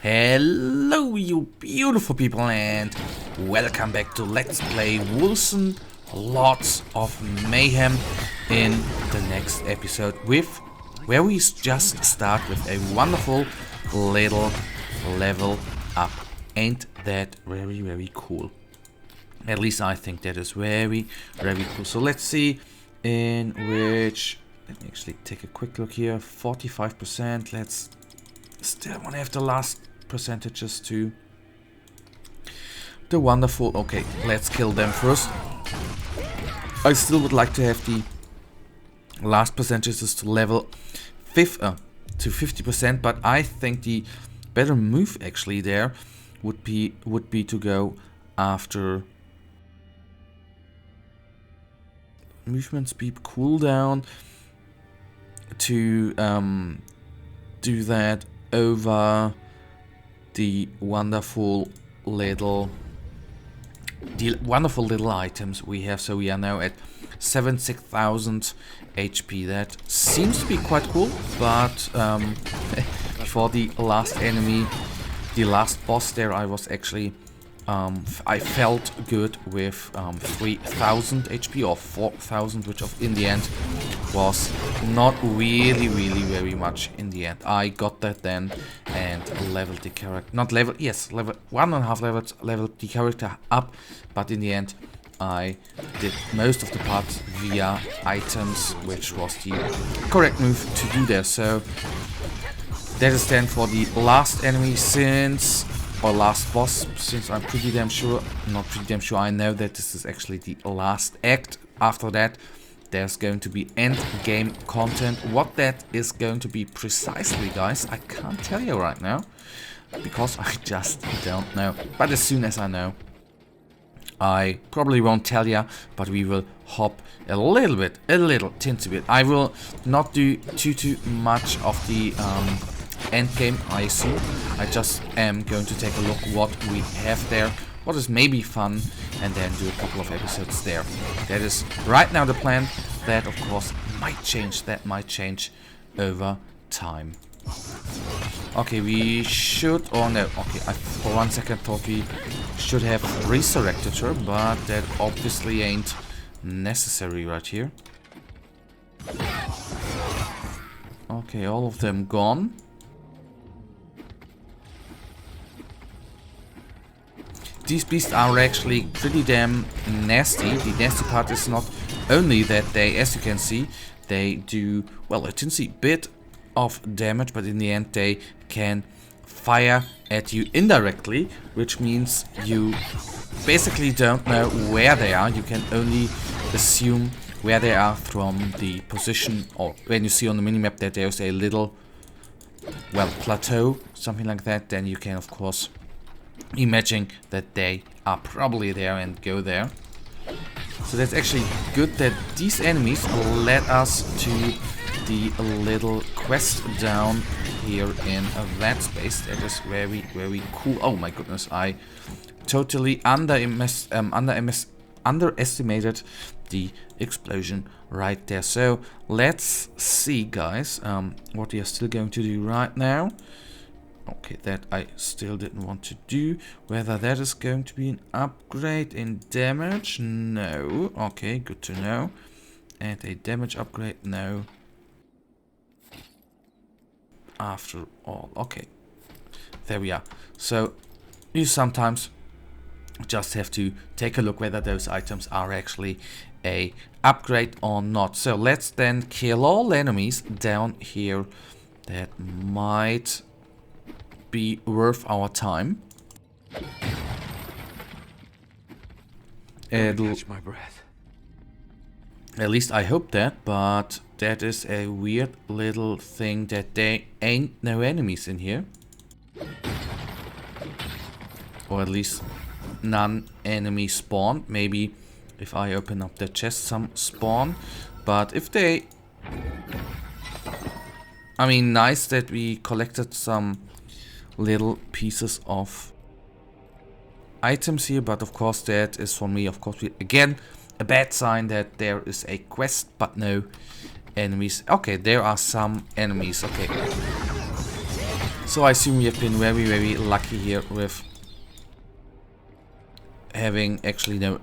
Hello you beautiful people and welcome back to Let's Play Wolcen. Lots of mayhem in the next episode where we just start with a wonderful little level up. Ain't that very cool? At least I think that is very cool. So let's see in which, let me actually take a quick look here. 45%. Let's still want to have the last percentages too. The wonderful. Okay, let's kill them first. I still would like to have the last percentages to level 50%, but I think the better move actually there would be to go after movement speed cooldown, to do that over the wonderful little items we have. So we are now at 76,000 HP. That seems to be quite cool, but before the last enemy, the last boss there, I was actually I felt good with 3,000 HP or 4,000, which in the end was not really very much in the end. I got that then and leveled the character, leveled the character up, but in the end I did most of the parts via items, which was the correct move to do there. So that is then for the last enemy or last boss, since I'm pretty damn sure, I know that this is actually the last act. After that there's going to be end game content. What that is going to be precisely, guys, I can't tell you right now because I just don't know. But as soon as I know, I probably won't tell you, but we will hop a teensy bit. I will not do too much of the end game, I assume. I just am going to take a look what we have there, what is maybe fun, and then do a couple of episodes there. That is right now the plan. That of course might change. That might change over time. Okay, we should, oh no, okay, I for 1 second thought we should have resurrected her, but that obviously ain't necessary right here. Okay, all of them gone. These beasts are actually pretty damn nasty. The nasty part is not only that they, as you can see, they do, well, a teensy bit of damage, but in the end they can fire at you indirectly, which means you basically don't know where they are. You can only assume where they are from the position, or when you see on the minimap that there's a little, well, plateau, something like that, then you can of course imagine that they are probably there and go there. So that's actually good that these enemies led us to the little quest down here in that space. That is very cool. Oh my goodness, I totally underestimated the explosion right there. So let's see, guys, what we are still going to do right now. Okay, that I still didn't want to do. Whether that is going to be an upgrade in damage? No. Okay, good to know. And a damage upgrade? No. After all. Okay. There we are. So, you sometimes just have to take a look whether those items are actually a upgrade or not. So, let's then kill all enemies down here that might be worth our time. Catch my breath. At least I hope that, but that is a weird little thing that there ain't no enemies in here. Or at least none enemy spawn. Maybe if I open up the chest some spawn. But if they... I mean, nice that we collected some little pieces of items here, but of course that is for me, of course, again, a bad sign that there is a quest but no enemies. Okay, there are some enemies. Okay, So I assume we have been very, very lucky here with having actually no...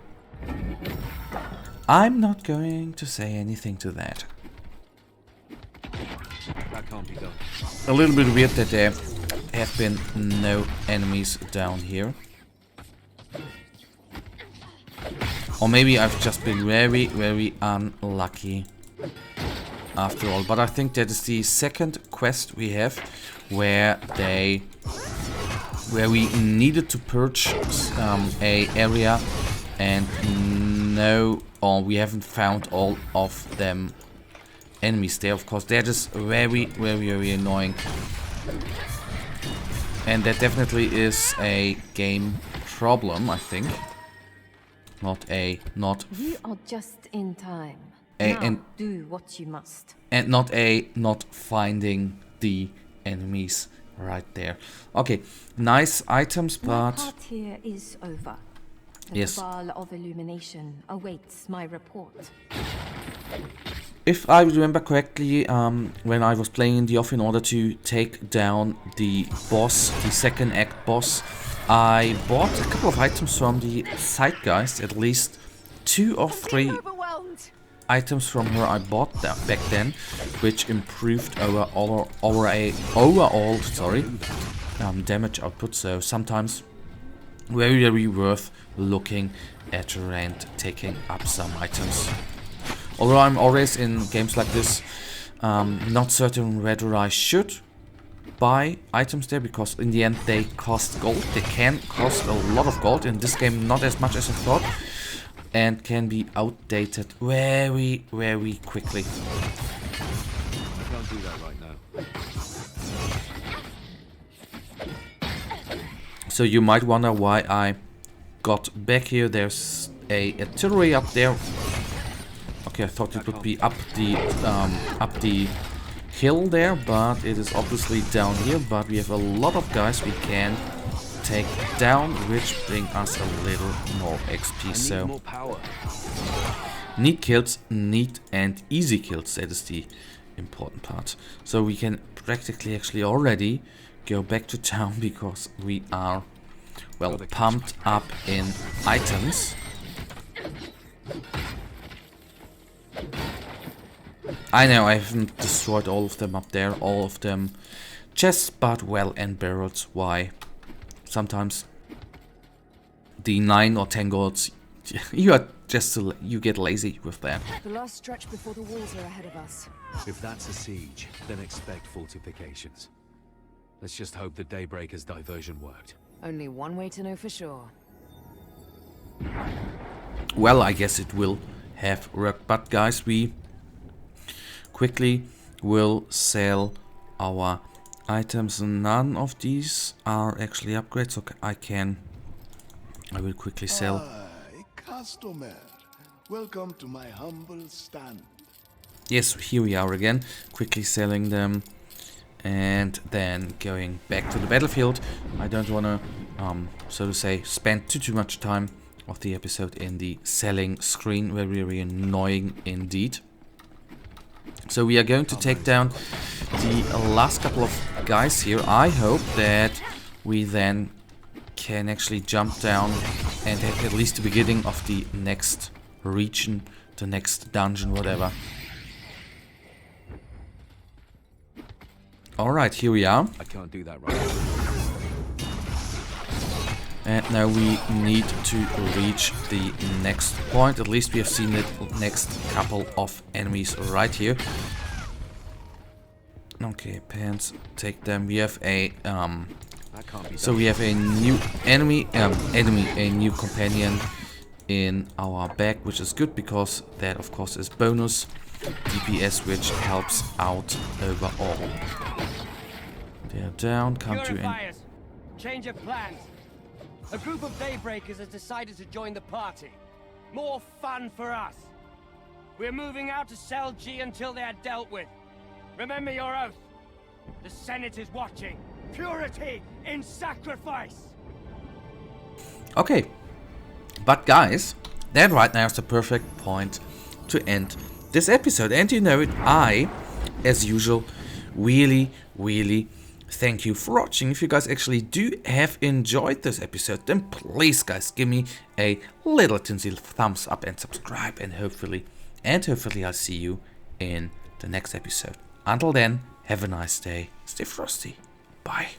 I'm not going to say anything to that. That can't be done. A little bit weird that there have been no enemies down here. Or maybe I've just been very, very unlucky after all. But I think that is the second quest we have where we needed to purge a area and we haven't found all of them enemies there. Of course, that is very, very, very annoying. And that definitely is a game problem, I think. You are just in time. Do what you must. And not finding the enemies right there. Okay, nice items, but My part here is over. The yes. Cabal of Illumination awaits my report. If I remember correctly, when I was playing in the off in order to take down the boss, the second act boss, I bought a couple of items from the Zeitgeist, at least 2 or 3 items from her I bought that back then, which improved our overall damage output. So sometimes very, very worth looking at her and taking up some items. Although I'm always in games like this not certain whether I should buy items there, because in the end they cost gold. They can cost a lot of gold. In this game not as much as I thought, and can be outdated very, very quickly. I can't do that right now. So you might wonder why I got back here. There's a artillery up there. Okay, I thought it would be up the hill there, but it is obviously down here. But we have a lot of guys we can take down, which bring us a little more XP. So More power. neat kills, neat and easy kills. That is the important part. So we can practically actually already go back to town because we are, well, pumped up in items. I know I haven't destroyed all of them up there, all of them chests, but well, and barrels. Why? Sometimes the 9 or 10 golds, you get lazy with that. The last stretch before the walls are ahead of us. If that's a siege, then expect fortifications. Let's just hope the Daybreaker's diversion worked. Only one way to know for sure. Well, I guess it will have worked, but guys, we quickly will sell our items. None of these are actually upgrades, so I will quickly sell. A customer. Welcome to my humble stand. Yes, here we are again, quickly selling them and then going back to the battlefield. I don't want to, so to say, spend too much time of the episode in the selling screen. Very, very annoying indeed. So we are going to take down the last couple of guys here. I hope that we then can actually jump down and have at least the beginning of the next region, the next dungeon, whatever. Alright, here we are. I can't do that right now. And now we need to reach the next point. At least we have seen the next couple of enemies right here. Okay, pants, take them. We have a we have a new a new companion in our bag, which is good because that of course is bonus DPS, which helps out overall. They're down, come to Purifiers, change of plans. A group of Daybreakers has decided to join the party. More fun for us. We're moving out to Cell G until they're dealt with. Remember your oath. The Senate is watching. Purity in sacrifice. Okay, but guys, that right now is the perfect point to end this episode. And you know it, I, as usual, really thank you for watching. If you guys actually do have enjoyed this episode, then please guys give me a little tinsy thumbs up and subscribe, and hopefully I'll see you in the next episode. Until then, have a nice day, stay frosty, bye.